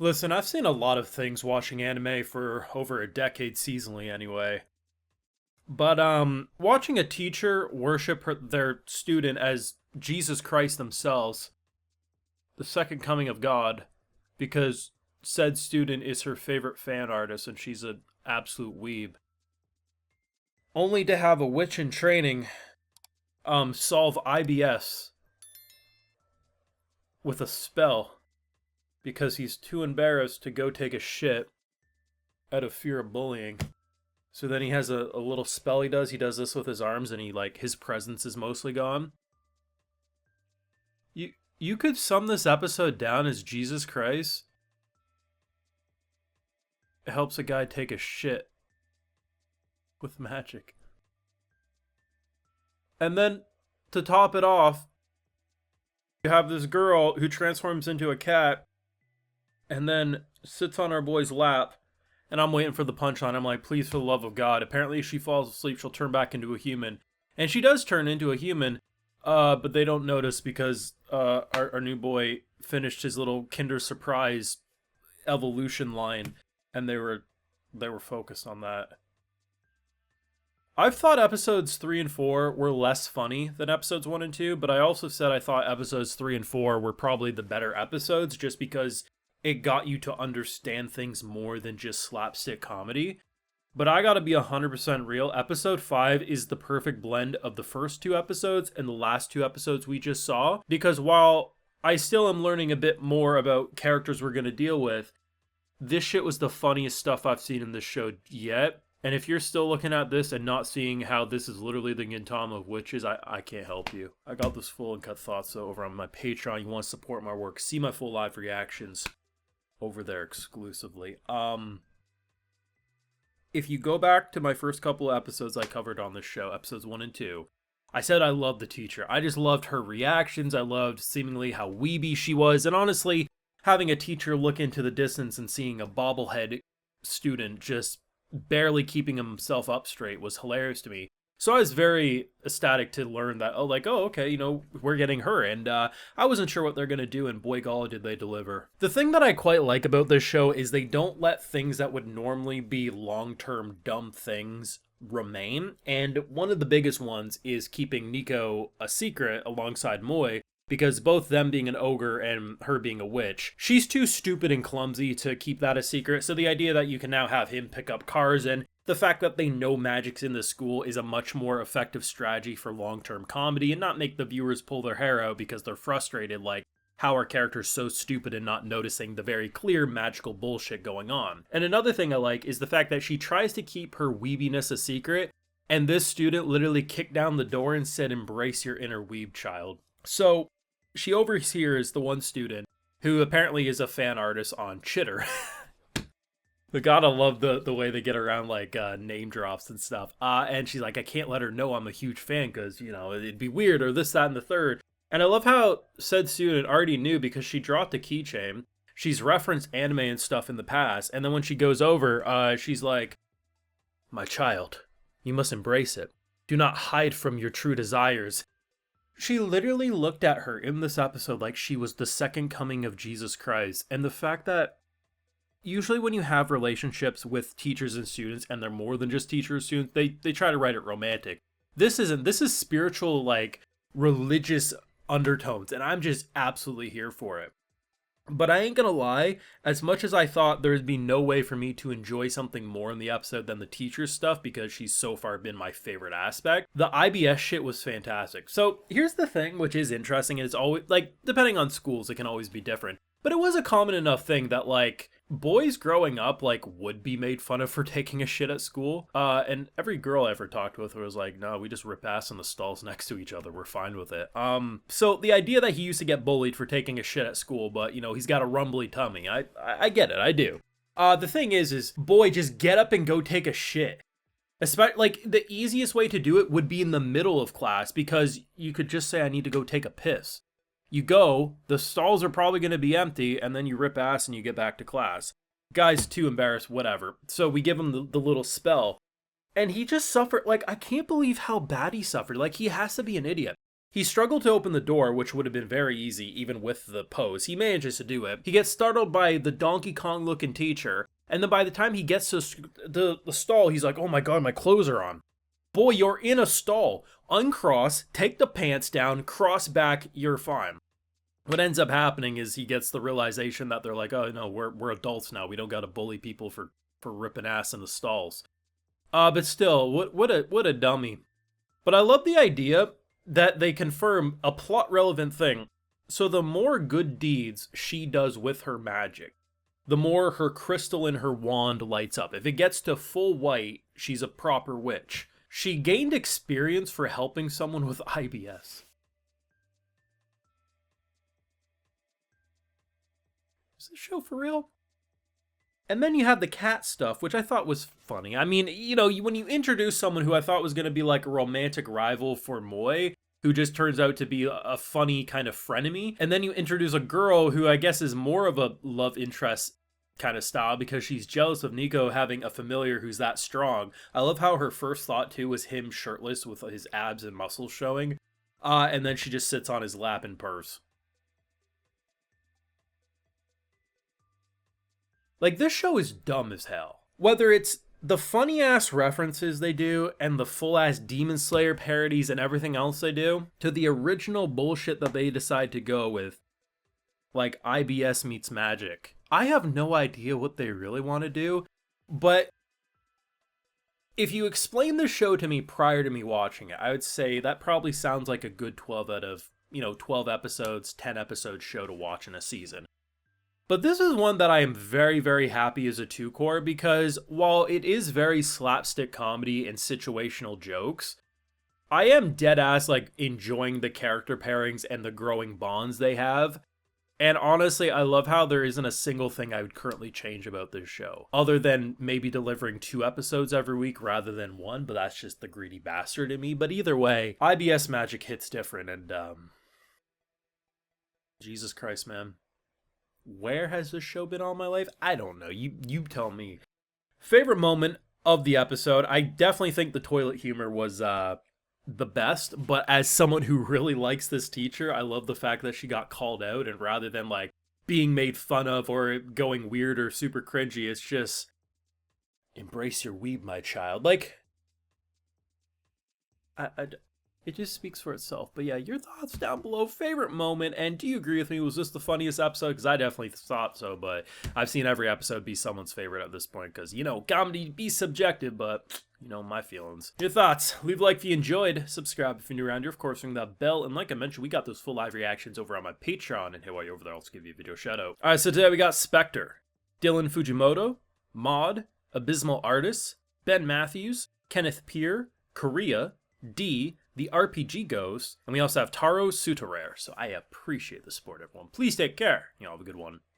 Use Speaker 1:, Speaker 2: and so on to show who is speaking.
Speaker 1: Listen, I've seen a lot of things watching anime for over a decade seasonally anyway. But watching a teacher worship their student as Jesus Christ themselves, the second coming of God, because said student is her favorite fan artist and she's an absolute weeb. Only to have a witch in training solve IBS with a spell because he's too embarrassed to go take a shit out of fear of bullying. So then he has a little spell he does. He does this with his arms and he like his presence is mostly gone. You could sum this episode down as Jesus Christ. It helps a guy take a shit with magic. And then to top it off, you have this girl who transforms into a cat and then sits on our boy's lap. And I'm waiting for the punchline. I'm like, please, for the love of God. Apparently, if she falls asleep, she'll turn back into a human. And she does turn into a human, but they don't notice because our new boy finished his little Kinder Surprise evolution line, and they were focused on that. I've thought episodes 3 and 4 were less funny than episodes 1 and 2, but I also said I thought episodes 3 and 4 were probably the better episodes just because it got you to understand things more than just slapstick comedy. But I gotta be 100% real. Episode 5 is the perfect blend of the first two episodes and the last two episodes we just saw. Because while I still am learning a bit more about characters we're gonna deal with, this shit was the funniest stuff I've seen in this show yet. And if you're still looking at this and not seeing how this is literally the Gintama of witches, I can't help you. I got this full and cut thoughts over on my Patreon. You want to support my work, see my full live reactions over there exclusively. If you go back to my first couple of episodes I covered on this show, episodes 1 and 2, I said I loved the teacher. I just loved her reactions. I loved seemingly how weeby she was. And honestly, having a teacher look into the distance and seeing a bobblehead student just barely keeping himself up straight was hilarious to me. So I was very ecstatic to learn that, okay, we're getting her. And I wasn't sure what they're going to do, and boy golly did they deliver. The thing that I quite like about this show is they don't let things that would normally be long-term dumb things remain. And one of the biggest ones is keeping Nico a secret alongside Moy, because both them being an ogre and her being a witch, she's too stupid and clumsy to keep that a secret. So the idea that you can now have him pick up cars and the fact that they know magic's in the school is a much more effective strategy for long-term comedy and not make the viewers pull their hair out because they're frustrated, like, how are characters so stupid and not noticing the very clear magical bullshit going on. And another thing I like is the fact that she tries to keep her weebiness a secret, and this student literally kicked down the door and said, embrace your inner weeb child. So she overhears the one student who apparently is a fan artist on Chitter. But gotta love the way they get around like name drops and stuff. And she's like, I can't let her know I'm a huge fan because, it'd be weird or this, that, and the third. And I love how said student already knew because she dropped a keychain. She's referenced anime and stuff in the past. And then when she goes over, she's like, my child, you must embrace it. Do not hide from your true desires. She literally looked at her in this episode like she was the second coming of Jesus Christ. And the fact that usually when you have relationships with teachers and students, and they're more than just teachers and students, they try to write it romantic. This isn't. This is spiritual, like, religious undertones, and I'm just absolutely here for it. But I ain't gonna lie, as much as I thought there'd be no way for me to enjoy something more in the episode than the teacher stuff, because she's so far been my favorite aspect, the IBS shit was fantastic. So here's the thing, which is interesting, and it's always, like, depending on schools, it can always be different. But it was a common enough thing that, like, boys growing up, like, would be made fun of for taking a shit at school. And every girl I ever talked with was like, no, we just rip ass in the stalls next to each other. We're fine with it. So the idea that he used to get bullied for taking a shit at school, but, he's got a rumbly tummy. I get it. I do. The thing is, boy, just get up and go take a shit. Especially, like, the easiest way to do it would be in the middle of class because you could just say, I need to go take a piss. You go, the stalls are probably going to be empty, and then you rip ass and you get back to class. Guy's too embarrassed, whatever. So we give him the little spell. And he just suffered, like, I can't believe how bad he suffered. Like, he has to be an idiot. He struggled to open the door, which would have been very easy even with the pose. He manages to do it. He gets startled by the Donkey Kong looking teacher, and then by the time he gets to the stall, he's like, oh my god, my clothes are on. Boy, you're in a stall. Uncross, take the pants down, cross back, you're fine. What ends up happening is he gets the realization that they're like, oh no, we're adults now. We don't gotta bully people for ripping ass in the stalls. But still, what a dummy. But I love the idea that they confirm a plot relevant thing. So the more good deeds she does with her magic, the more her crystal in her wand lights up. If it gets to full white, she's a proper witch. She gained experience for helping someone with IBS. Is this show for real? And then you have the cat stuff, which I thought was funny. I mean, you know, when you introduce someone who I thought was going to be like a romantic rival for Moy, who just turns out to be a funny kind of frenemy, and then you introduce a girl who I guess is more of a love interest kind of style because she's jealous of Nico having a familiar who's that strong. I love how her first thought too was him shirtless with his abs and muscles showing, and then she just sits on his lap and purrs. Like, this show is dumb as hell. Whether it's the funny ass references they do and the full ass Demon Slayer parodies and everything else they do, to the original bullshit that they decide to go with, like IBS meets magic. I have no idea what they really want to do, but if you explain the show to me prior to me watching it, I would say that probably sounds like a good 12 out of, 12 episodes, 10 episode show to watch in a season. But this is one that I am very, very happy is a 2-core because while it is very slapstick comedy and situational jokes, I am dead ass like enjoying the character pairings and the growing bonds they have. And honestly, I love how there isn't a single thing I would currently change about this show, other than maybe delivering 2 episodes every week rather than 1, but that's just the greedy bastard in me. But either way, IBS magic hits different, and Jesus Christ, man. Where has this show been all my life? I don't know. You tell me. Favorite moment of the episode, I definitely think the toilet humor was the best, but as someone who really likes this teacher, I love the fact that she got called out, and rather than like being made fun of or going weird or super cringy, it's just embrace your weeb, my child. Like, it just speaks for itself. But yeah, your thoughts down below. Favorite moment, and do you agree with me? Was this the funniest episode? Because I definitely thought so, but I've seen every episode be someone's favorite at this point because, comedy be subjective, but, my feelings. Your thoughts. Leave a like if you enjoyed. Subscribe if you're new around here. Of course, ring that bell. And like I mentioned, we got those full live reactions over on my Patreon. And hey, while you're over there, I'll just give you a video shout out. All right, so today we got Spectre, Dylan Fujimoto, Maud, Abysmal Artist, Ben Matthews, Kenneth Peer, Korea, D, the RPG Ghost, and we also have Taro Sutorare. So I appreciate the support, everyone. Please take care. Have a good one.